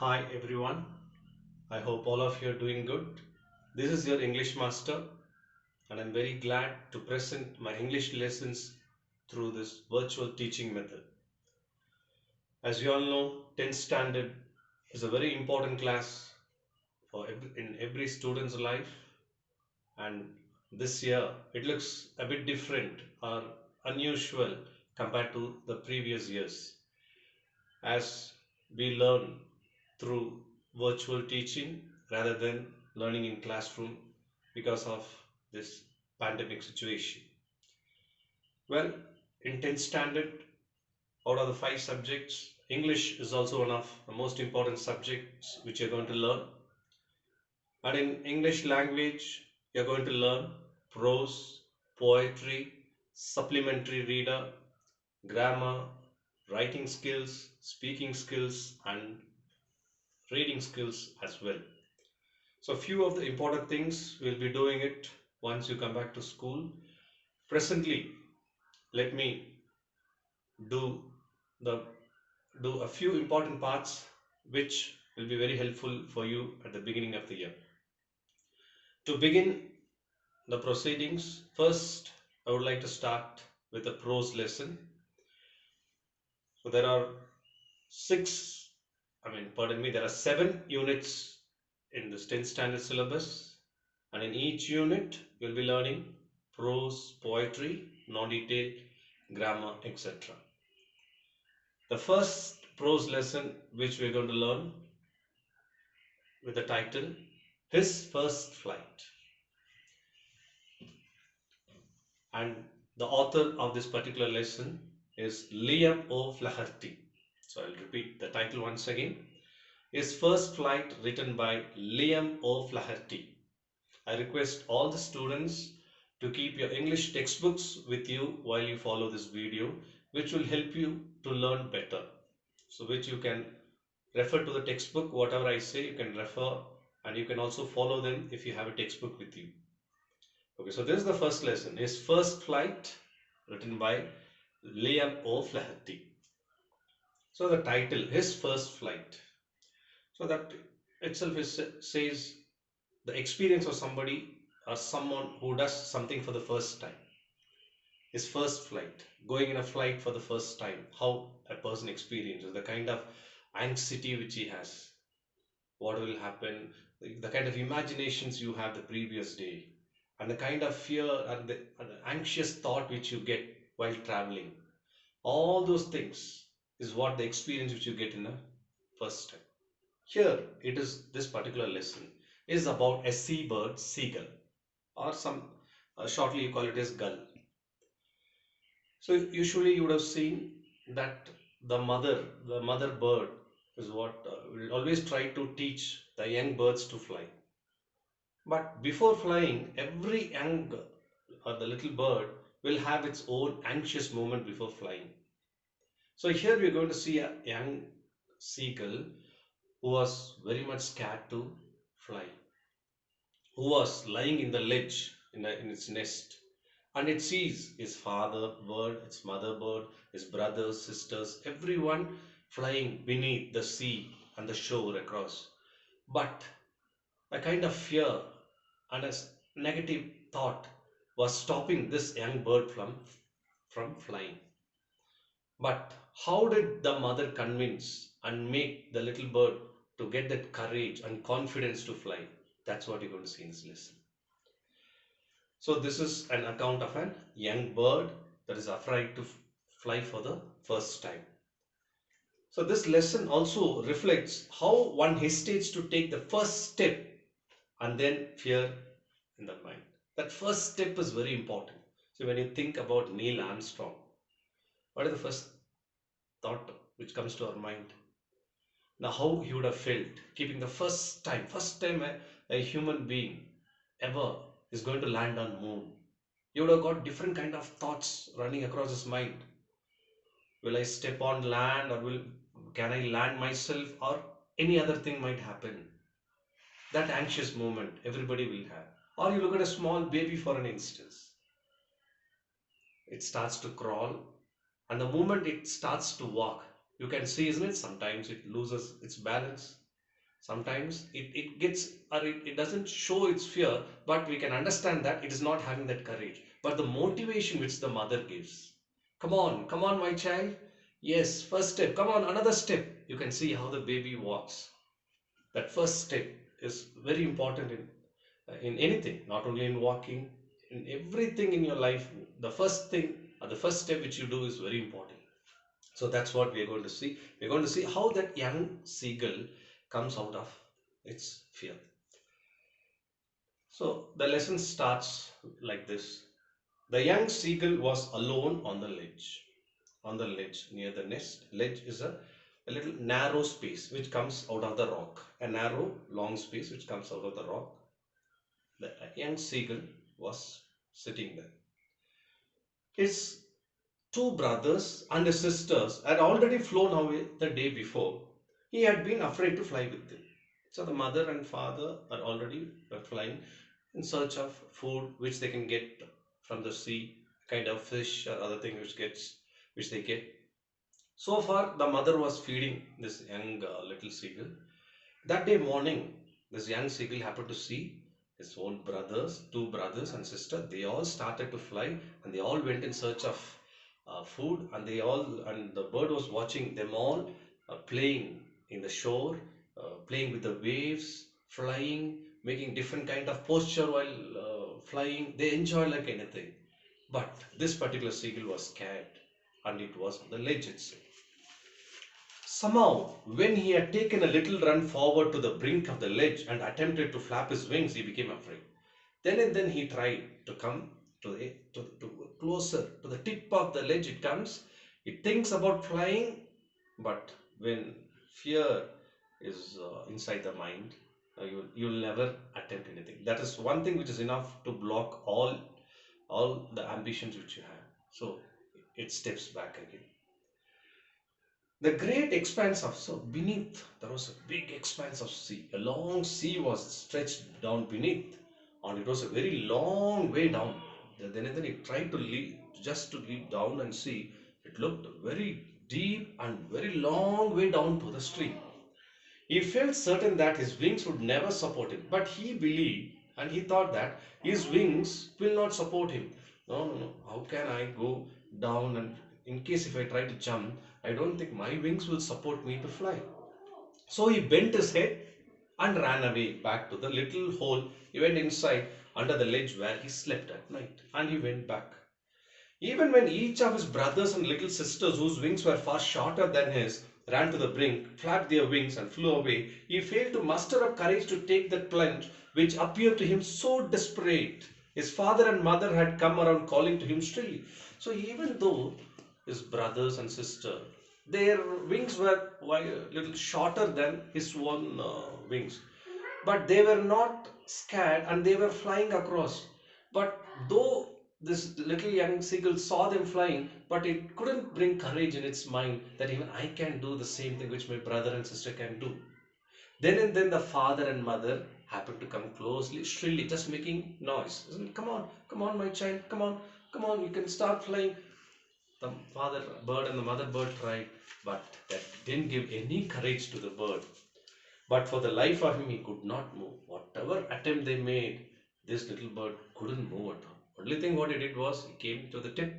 Hi everyone, I hope all of you are doing good. This is your English master, and I'm very glad to present my English lessons through this virtual teaching method. As you all know, 10th standard is a very important class in every student's life, and this year it looks a bit different or unusual compared to the previous years, as we learn through virtual teaching rather than learning in classroom because of this pandemic situation. Well, in 10th standard, out of the 5 subjects, English is also one of the most important subjects which you're going to learn. And in English language, you're going to learn prose, poetry, supplementary reader, grammar, writing skills, speaking skills, and reading skills as well. So few of the important things we'll be doing it once you come back to school. Presently, let me do the do a few important parts which will be very helpful for you at the beginning of the year. To begin the proceedings, first I would like to start with a prose lesson. So there are there are 7 units in the 10th standard syllabus, and in each unit you'll be learning prose, poetry, non-detailed, grammar, etc. The first prose lesson which we're going to learn with the title His First Flight, and the author of this particular lesson is Liam O'Flaherty. So I'll repeat the title once again. His First Flight, written by Liam O'Flaherty. I request all the students to keep your English textbooks with you while you follow this video, which will help you to learn better. So which you can refer to the textbook, whatever I say you can refer, and you can also follow them if you have a textbook with you. Okay, so this is the first lesson, His First Flight, written by Liam O'Flaherty. So the title, His First Flight. So that itself says the experience of somebody or someone who does something for the first time. His first flight, going in a flight for the first time, how a person experiences, the kind of anxiety which he has, what will happen, the kind of imaginations you have the previous day, and the kind of fear and the anxious thought which you get while traveling. All those things is what the experience which you get in a first time. Here, it is this particular lesson is about a seabird, seagull, or some shortly you call it as gull. So usually you would have seen that the mother bird is what will always try to teach the young birds to fly. But before flying, every young or the little bird will have its own anxious moment before flying. So here we are going to see a young seagull who was very much scared to fly, who was lying in the ledge in its nest, and it sees its father bird, its mother bird, its brothers, sisters, everyone flying beneath the sea and the shore across. But a kind of fear and a negative thought was stopping this young bird from flying. But how did the mother convince and make the little bird to get that courage and confidence to fly? That's what you're going to see in this lesson. So this is an account of a young bird that is afraid to fly for the first time. So this lesson also reflects how one hesitates to take the first step and then fear in the mind. That first step is very important. So when you think about Neil Armstrong, what is the first thought which comes to our mind? Now how he would have felt keeping the first time a human being ever is going to land on moon. He would have got different kind of thoughts running across his mind. Will I step on land, or will can I land myself, or any other thing might happen? That anxious moment everybody will have. Or you look at a small baby for an instance. It starts to crawl, and the moment it starts to walk, you can see, isn't it? Sometimes it loses its balance. Sometimes it gets, or it doesn't show its fear, but we can understand that it is not having that courage. But the motivation which the mother gives, come on, my child. Yes, first step, come on, another step. You can see how the baby walks. That first step is very important in anything, not only in walking, in everything in your life. The first thing, or the first step which you do is very important. So that's what we are going to see. We're going to see how that young seagull comes out of its fear. So the lesson starts like this. The young seagull was alone on the ledge. On the ledge near the nest. Ledge is a little narrow space which comes out of the rock. A narrow, long space which comes out of the rock. The young seagull was sitting there. His two brothers and his sisters had already flown away the day before. He had been afraid to fly with them. So the mother and father are already flying in search of food which they can get from the sea, kind of fish or other thing which they get. So far, the mother was feeding this young little seagull. That day morning, this young seagull happened to see his own brothers, two brothers and sister. They all started to fly, and they all went in search of food. And the bird was watching them all playing in the shore, playing with the waves, flying, making different kind of posture while flying. They enjoy like anything. But this particular seagull was scared, and it was on the ledge itself. Somehow, when he had taken a little run forward to the brink of the ledge and attempted to flap his wings, he became afraid. Then and then he tried to come to closer to the tip of the ledge. It comes. It thinks about flying, but when fear is inside the mind, you'll never attempt anything. That is one thing which is enough to block all the ambitions which you have. So it steps back again. The great expanse of, so beneath there was a big expanse of sea. A long sea was stretched down beneath, and it was a very long way down. Then he tried to leap, just to leap down and see. It looked very deep and very long way down to the stream. He felt certain that his wings would never support him, but he believed and he thought that his wings will not support him. No, no, no. How can I go down, and in case if I try to jump, I don't think my wings will support me to fly. So he bent his head and ran away back to the little hole. He went inside under the ledge where he slept at night, and he went back. Even when each of his brothers and little sisters, whose wings were far shorter than his, ran to the brink, flapped their wings, and flew away, he failed to muster up courage to take that plunge, which appeared to him so desperate. His father and mother had come around calling to him shrilly. So even though his brothers and sister, their wings were a little shorter than his own wings, but they were not scared and they were flying across. But though this little young seagull saw them flying, but it couldn't bring courage in its mind that even I can do the same thing which my brother and sister can do. Then and then the father and mother happened to come closely, shrilly, just making noise. Come on, my child, come on, you can start flying. The father bird and the mother bird tried, but that didn't give any courage to the bird. But for the life of him, he could not move. Whatever attempt they made, this little bird couldn't move at all. Only thing what he did was he came to the tip.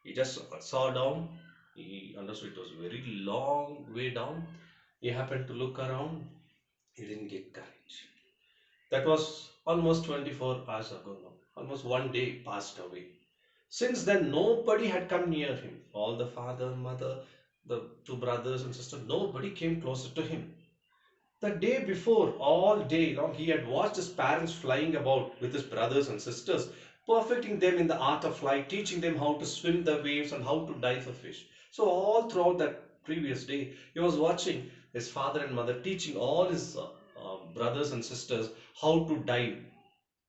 He just saw down. He understood it was a very long way down. He happened to look around. He didn't get courage. That was almost 24 hours ago now. Almost one day passed away. Since then, nobody had come near him. All the father, mother, the two brothers and sister, nobody came closer to him. The day before, all day long, he had watched his parents flying about with his brothers and sisters, perfecting them in the art of flight, teaching them how to swim the waves and how to dive for fish. So, all throughout that previous day, he was watching his father and mother teaching all his brothers and sisters how to dive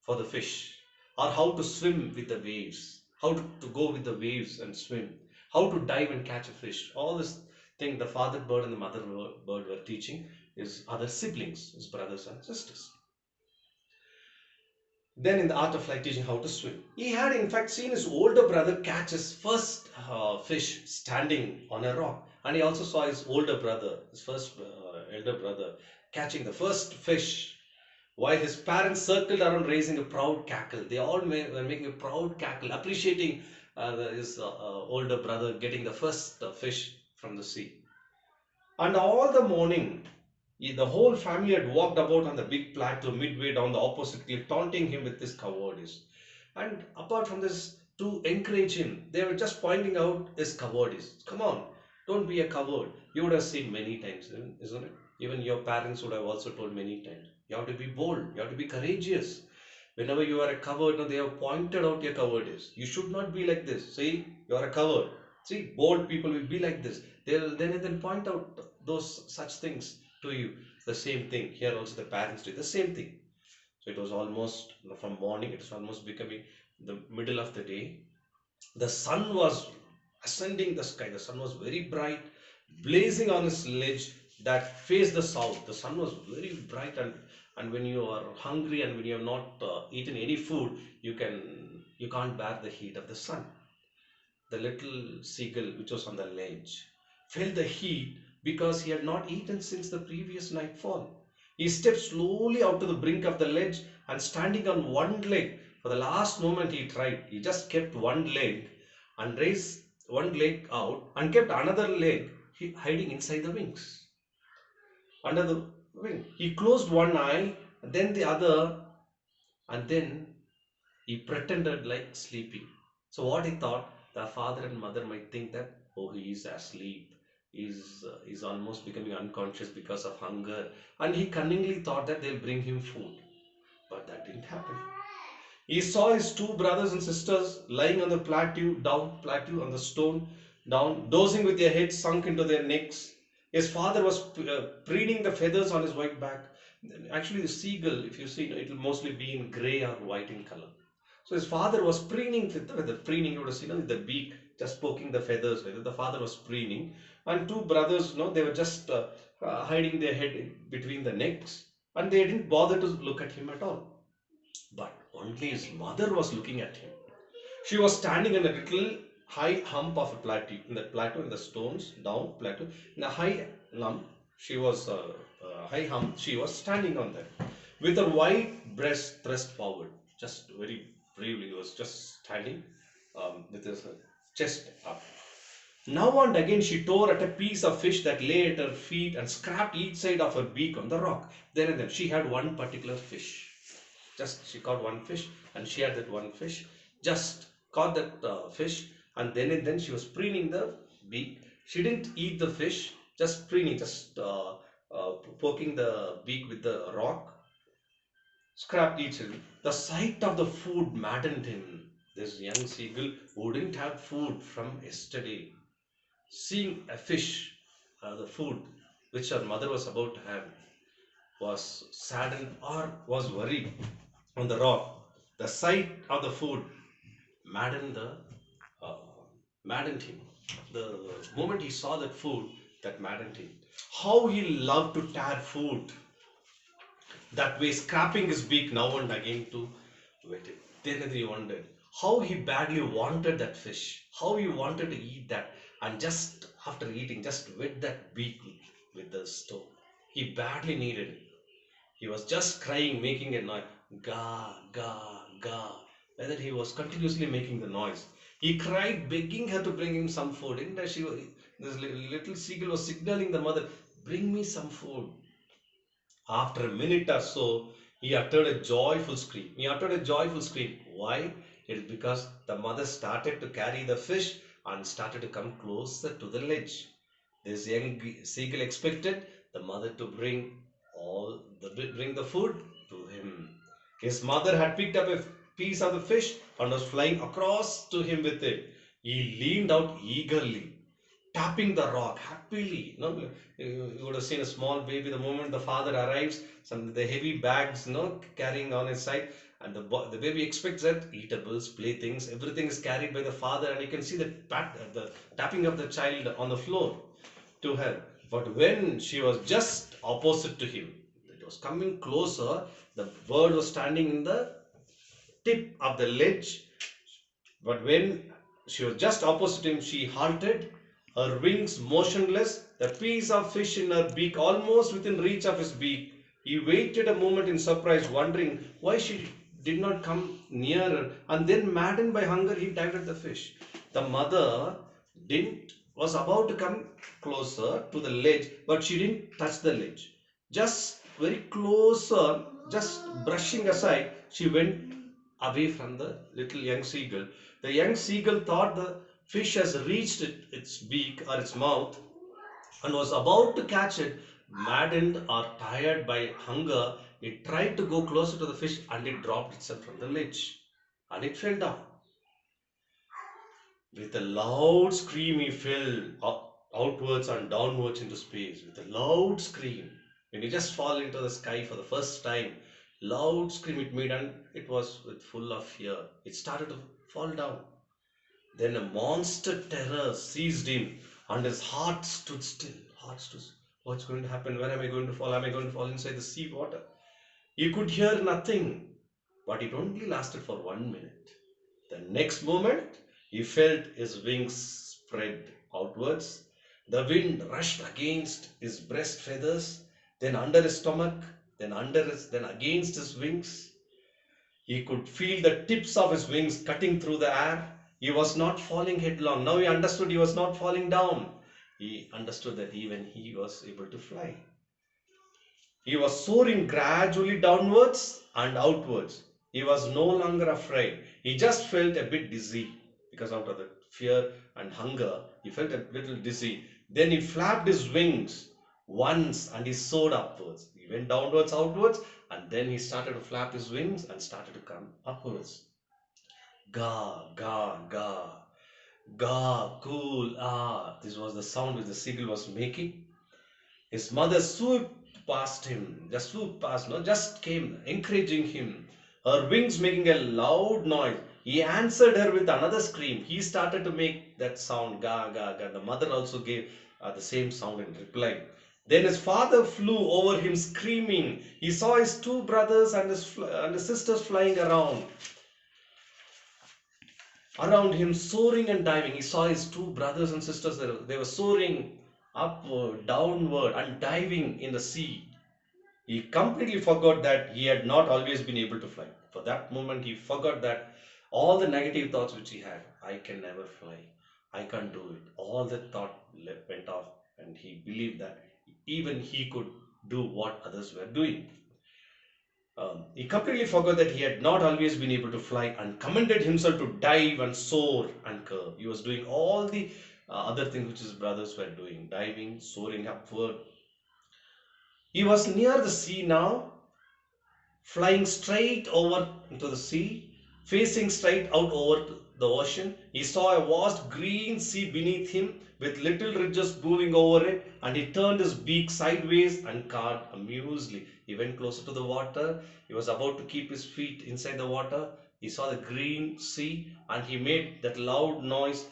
for the fish, or how to swim with the waves, how to go with the waves and swim, how to dive and catch a fish. All this thing the father bird and the mother bird were teaching his other siblings, his brothers and sisters. Then, in the art of flight, teaching how to swim. He had, in fact, seen his older brother catch his first fish standing on a rock, And he also saw his older brother, his first elder brother, catching the first fish, while his parents circled around raising a proud cackle. They all were making a proud cackle, appreciating his older brother getting the first fish from the sea. And all the morning, the whole family had walked about on the big plateau midway down the opposite cliff, taunting him with his cowardice. And apart from this, to encourage him, they were just pointing out his cowardice. Come on, don't be a coward. You would have seen many times, isn't it? Even your parents would have also told many times. You have to be bold, you have to be courageous. Whenever you are a coward, no, they have pointed out your cowardice. You should not be like this. See, you are a coward. See, bold people will be like this. They'll then point out those such things to you. The same thing. Here also the parents did the same thing. So it was almost from morning, it was almost becoming the middle of the day. The sun was ascending the sky. The sun was very bright, blazing on its ledge that faced the south. The sun was very bright, and when you are hungry and when you have not eaten any food, you can't bear the heat of the sun. The little seagull which was on the ledge felt the heat because he had not eaten since the previous nightfall. He stepped slowly out to the brink of the ledge and standing on one leg, for the last moment he tried. He just kept one leg and raised one leg out and kept another leg hiding inside the wings. Under the wing. He closed one eye, then the other, and then he pretended like sleeping. So what he thought, the father and mother might think that, oh, he is asleep. He's almost becoming unconscious because of hunger. And he cunningly thought that they'll bring him food. But that didn't happen. He saw his two brothers and sisters lying on the plateau on the stone, down, dozing with their heads sunk into their necks. His father was preening the feathers on his white back. Actually, the seagull, if you see, it will mostly be in grey or white in color. So his father was preening with the preening, you would have seen with the beak, just poking the feathers. The father was preening, and two brothers, they were just hiding their head between the necks, and they didn't bother to look at him at all. But only his mother was looking at him. She was standing in a little high hump of a plateau, in the stones, down plateau, in a high lump. She was high hump. She was standing on that, with her white breast thrust forward, just very bravely. He was just standing with his chest up. Now and again she tore at a piece of fish that lay at her feet and scraped each side of her beak on the rock. Then and then she had one particular fish. Just she caught one fish and she had that one fish. Just caught that fish and then she was preening the beak. She didn't eat the fish, just preening, just poking the beak with the rock, scrapped each other. The sight of the food maddened him. This young seagull who didn't have food from yesterday, seeing a fish, the food which her mother was about to have, was saddened or was worried on the rock. The sight of the food maddened uh, maddened him. The moment he saw that food, that maddened him. How he loved to tear food that way, scraping his beak now and again to wet it. Then he wondered how he badly wanted that fish, how he wanted to eat that, and just after eating, just wet that beak with the stone. He badly needed it. He was just crying, making a noise, ga, ga, ga. Whether he was continuously making the noise. He cried, begging her to bring him some food. And this little seagull was signaling the mother, bring me some food. After a minute or so, he uttered a joyful scream. He uttered a joyful scream. Why? It is because the mother started to carry the fish and started to come closer to the ledge. This young seagull expected the mother to bring the food to him. His mother had picked up a piece of the fish and was flying across to him with it. He leaned out eagerly, tapping the rock happily. You would have seen a small baby the moment the father arrives, the heavy bags, carrying on his side, and the baby expects that eatables, playthings, everything is carried by the father, and you can see the tapping of the child on the floor to her. But when she was just opposite to him, it was coming closer, the bird was standing in the tip of the ledge. But when she was just opposite him, she halted. her wings motionless, the piece of fish in her beak almost within reach of his beak. He waited a moment in surprise, wondering why she did not come nearer, and then, maddened by hunger, he dived at the fish. The mother didn't was about to come closer to the ledge, but she didn't touch the ledge. Just very closer, just brushing aside, she went away from the little young seagull. The young seagull thought the fish has reached its beak or its mouth and was about to catch it. Maddened or tired by hunger, it tried to go closer to the fish and it dropped itself from the ledge and it fell down. With a loud scream, he fell outwards and downwards into space. With a loud scream, when you just fall into the sky for the first time, loud scream it made, and it was with full of fear. It started to fall down. Then a monster terror seized him, and his heart stood still. Heart stood. What's going to happen? Where am I going to fall? Am I going to fall inside the sea water? He could hear nothing, but it only lasted for 1 minute. The next moment, he felt his wings spread outwards. The wind rushed against his breast feathers, then under his stomach, then against his wings. He could feel the tips of his wings cutting through the air. He was not falling headlong. Now he understood he was not falling down. He understood that even he was able to fly. He was soaring gradually downwards and outwards. He was no longer afraid. He just felt a bit dizzy because out of the fear and hunger, he felt a little dizzy. Then he flapped his wings once and he soared upwards. He went downwards, outwards, and then he started to flap his wings and started to come upwards. Ga, ga, ga, ga, cool, ah. This was the sound which the seagull was making. His mother swooped past him, just swooped past, no, just came, encouraging him, her wings making a loud noise. He answered her with another scream. He started to make that sound, ga, ga, ga. The mother also gave the same sound in reply. Then his father flew over him screaming. He saw his two brothers and his sisters flying around him, soaring and diving. He saw his two brothers and sisters. They were soaring upward, downward, and diving in the sea. He completely forgot that he had not always been able to fly. For that moment, he forgot that all the negative thoughts which he had, I can never fly, I can't do it. All that thought went off, and he believed that even he could do what others were doing. He completely forgot that he had not always been able to fly and commended himself to dive and soar and curve. He was doing all the other things which his brothers were doing, diving, soaring upward. He was near the sea now, flying straight over into the sea, facing straight out over the ocean. He saw a vast green sea beneath him with little ridges moving over it, and he turned his beak sideways and cawed amusedly. He went closer to the water. He was about to keep his feet inside the water. He saw the green sea and he made that loud noise,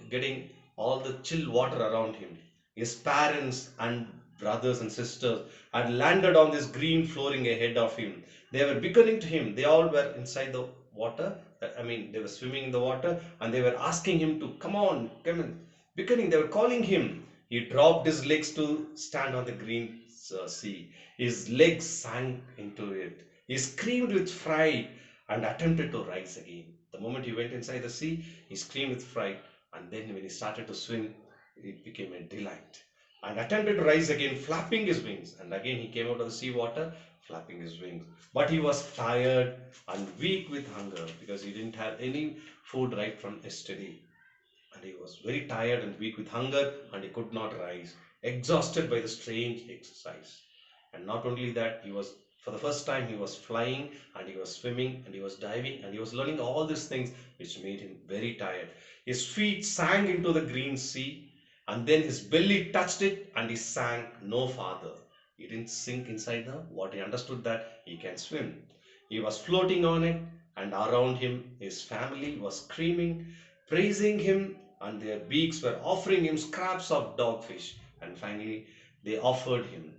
getting all the chill water around him. His parents and brothers and sisters had landed on this green flooring ahead of him. They were beckoning to him. They all were inside the water. I mean, they were swimming in the water and they were asking him to come on, come in. Beckoning, they were calling him. He dropped his legs to stand on the green sea. His legs sank into it. He screamed with fright and attempted to rise again. The moment he went inside the sea, he screamed with fright, and then when he started to swim, it became a delight. And attempted to rise again, flapping his wings. And again he came out of the sea water, flapping his wings. But he was tired and weak with hunger because he didn't have any food right from yesterday. And he was very tired and weak with hunger and he could not rise, exhausted by the strange exercise. And not only that, he was, for the first time, he was flying and he was swimming and he was diving and he was learning all these things which made him very tired. His feet sank into the green sea and then his belly touched it and he sank no farther. He didn't sink inside the water. He understood that he can swim. He was floating on it, and around him his family was screaming, praising him, and their beaks were offering him scraps of dogfish. And finally they offered him,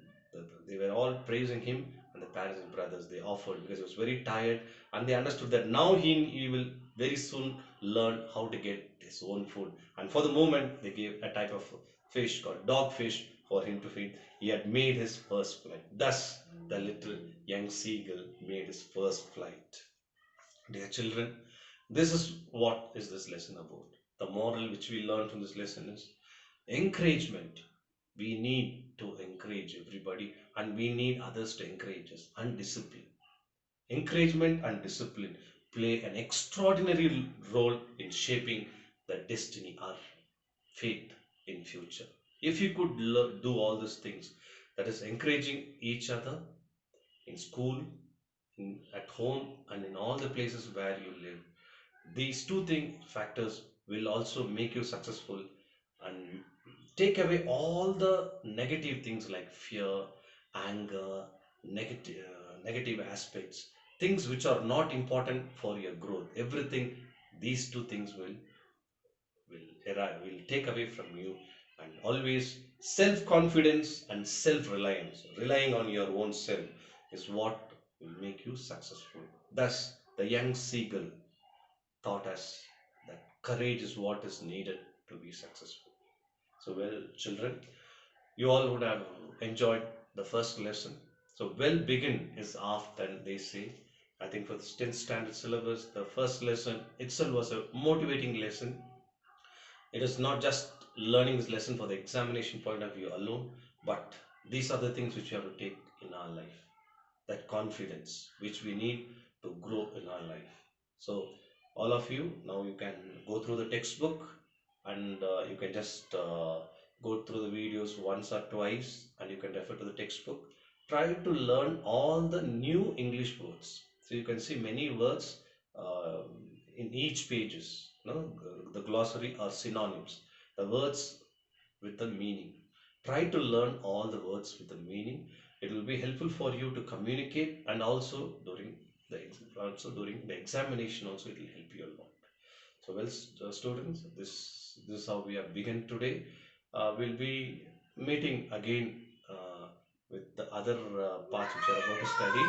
they were all praising him, and the parents and brothers, they offered because he was very tired, and they understood that now he will very soon learn how to get his own food. And for the moment, they gave a type of fish called dogfish for him to feed. He had made his first flight. Thus, the little young seagull made his first flight. Dear children, this is what is this lesson about. The moral which we learn from this lesson is encouragement. We need to encourage everybody and we need others to encourage us, and discipline. Encouragement and discipline play an extraordinary role in shaping the destiny or fate in future. If you could do all these things, that is encouraging each other in school, at home, and in all the places where you live, these two thing factors will also make you successful and take away all the negative things like fear, anger, negative aspects, things which are not important for your growth. Everything, these two things will take away from you. And always self confidence and self reliance, relying on your own self, is what will make you successful. Thus the young seagull taught us that courage is what is needed to be successful. So, well, children, you all would have enjoyed the first lesson. So, well begin is often they say. I think for the 10th standard syllabus, the first lesson itself was a motivating lesson. It is not just learning this lesson for the examination point of view alone, but these are the things which we have to take in our life, that confidence which we need to grow in our life. So, all of you, now you can go through the textbook and you can just go through the videos once or twice and you can refer to the textbook. Try to learn all the new English words. So, you can see many words in each pages. No? The glossary are synonyms, the words with the meaning. Try to learn all the words with the meaning. It will be helpful for you to communicate, and also during the examination also it will help you a lot. So well, students, this is how we have begun today. We'll be meeting again with the other parts which are about to study.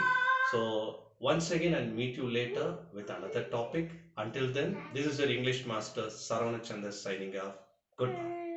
So once again, I'll meet you later with another topic. Until then, this is your English master Saravana Chandar signing off. Goodbye.